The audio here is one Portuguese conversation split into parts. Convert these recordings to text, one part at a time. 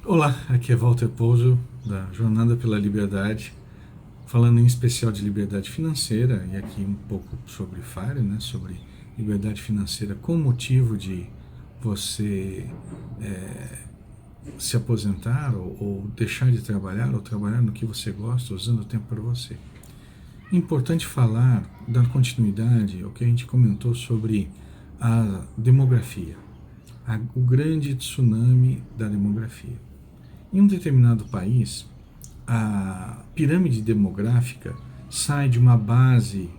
Olá, aqui é Walter Pouso, da Jornada pela Liberdade, falando em especial de liberdade financeira e aqui um pouco sobre FIRE, né, sobre liberdade financeira com o motivo de você se aposentar ou deixar de trabalhar ou trabalhar no que você gosta, usando o tempo para você. Importante falar, dar continuidade ao que a gente comentou sobre a demografia, o grande tsunami da demografia. Em um determinado país, a pirâmide demográfica sai de uma base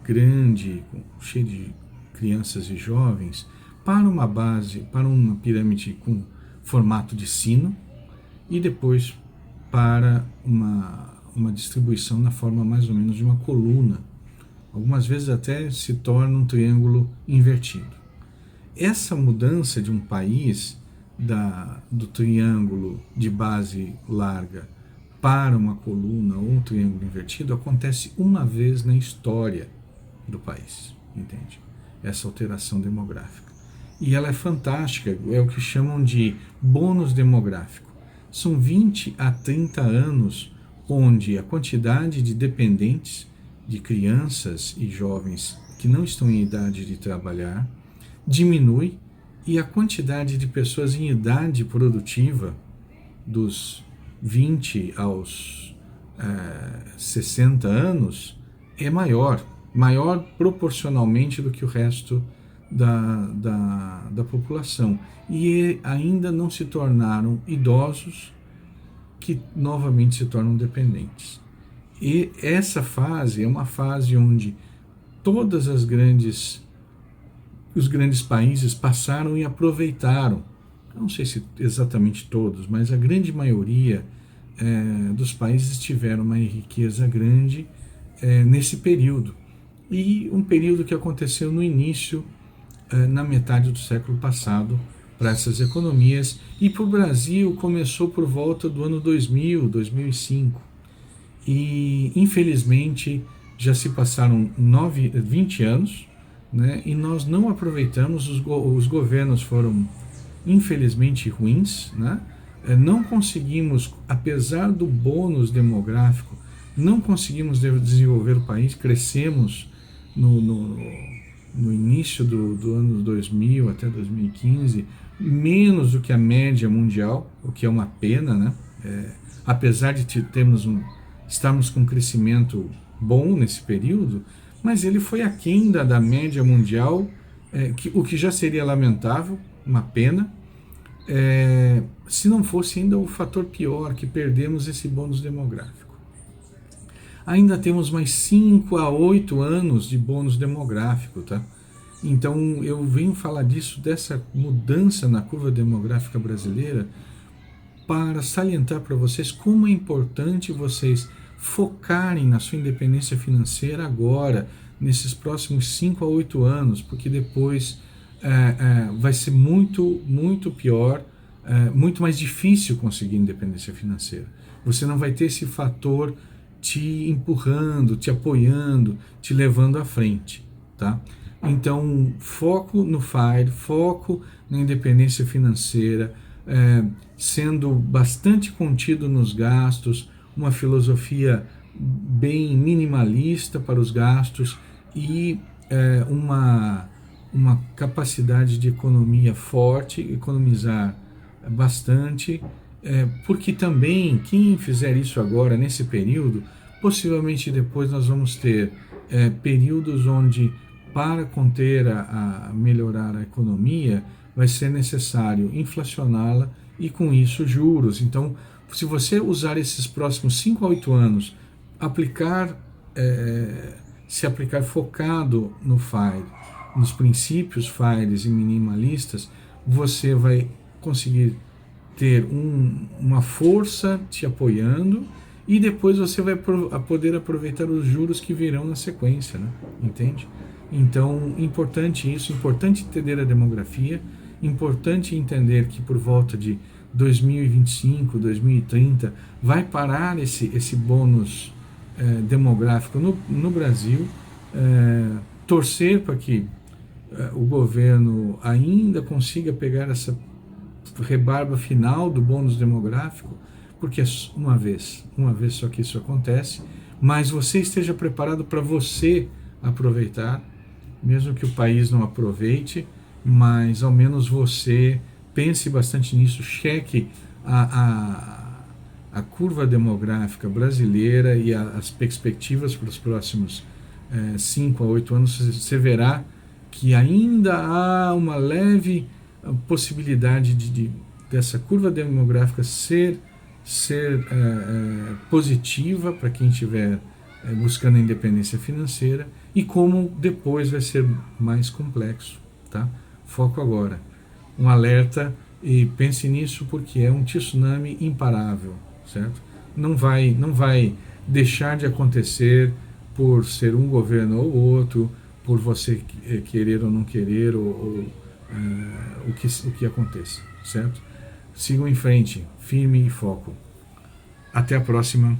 grande, cheia de crianças e jovens, para uma pirâmide com formato de sino e depois para uma distribuição na forma mais ou menos de uma coluna. Algumas vezes até se torna um triângulo invertido. Essa mudança de um país do triângulo de base larga para uma coluna ou um triângulo invertido acontece uma vez na história do país, entende? Essa alteração demográfica. E ela é fantástica, é o que chamam de bônus demográfico. São 20 a 30 anos onde a quantidade de dependentes, de crianças e jovens que não estão em idade de trabalhar, diminui e a quantidade de pessoas em idade produtiva, dos 20 aos 60 anos, é maior proporcionalmente do que o resto da população. E ainda não se tornaram idosos que novamente se tornam dependentes. E essa fase é uma fase onde todas as os grandes países passaram e aproveitaram. Eu não sei se exatamente todos, mas a grande maioria dos países tiveram uma riqueza grande nesse período. E um período que aconteceu no início, na metade do século passado, para essas economias. E para o Brasil começou por volta do ano 2000, 2005. E infelizmente já se passaram 20 anos, né, e nós não aproveitamos, os governos foram infelizmente ruins, né, não conseguimos, apesar do bônus demográfico, não conseguimos desenvolver o país, crescemos no início do ano 2000 até 2015, menos do que a média mundial, o que é uma pena, né, apesar de estarmos com um crescimento bom nesse período, mas ele foi aquém da média mundial, o que já seria lamentável, uma pena, se não fosse ainda o fator pior, que perdemos esse bônus demográfico. Ainda temos mais 5 a 8 anos de bônus demográfico, tá? Então eu venho falar dessa mudança na curva demográfica brasileira para salientar para vocês como é importante vocês focarem na sua independência financeira agora, nesses próximos 5 a 8 anos, porque depois vai ser muito, muito pior, muito mais difícil conseguir independência financeira. Você não vai ter esse fator te empurrando, te apoiando, te levando à frente, tá? Então, foco no FIRE, foco na independência financeira, sendo bastante contido nos gastos, uma filosofia bem minimalista para os gastos e uma capacidade de economia forte, economizar bastante, porque também quem fizer isso agora, nesse período, possivelmente depois nós vamos ter períodos onde, para conter melhorar a economia, vai ser necessário inflacioná-la e com isso juros. Então, se você usar esses próximos 5 a 8 anos, se aplicar focado no FIRE, nos princípios FIREs e minimalistas, você vai conseguir ter uma força te apoiando e depois você vai poder aproveitar os juros que virão na sequência, né? Entende? Então, importante isso, importante entender a demografia, importante entender que por volta de 2025, 2030, vai parar esse bônus demográfico no Brasil, torcer para que o governo ainda consiga pegar rebarba final do bônus demográfico, porque é uma vez só que isso acontece, mas você esteja preparado para você aproveitar, mesmo que o país não aproveite, mas ao menos você pense bastante nisso, cheque a curva demográfica brasileira e as perspectivas para os próximos 5 a 8 anos, você verá que ainda há uma leve possibilidade dessa curva demográfica ser positiva para quem estiver buscando a independência financeira, e como depois vai ser mais complexo, tá? Foco agora. Um alerta, e pense nisso, porque é um tsunami imparável, certo? Não vai deixar de acontecer por ser um governo ou outro, por você querer ou não querer, ou o que aconteça, certo? Sigam em frente, firme e foco. Até a próxima.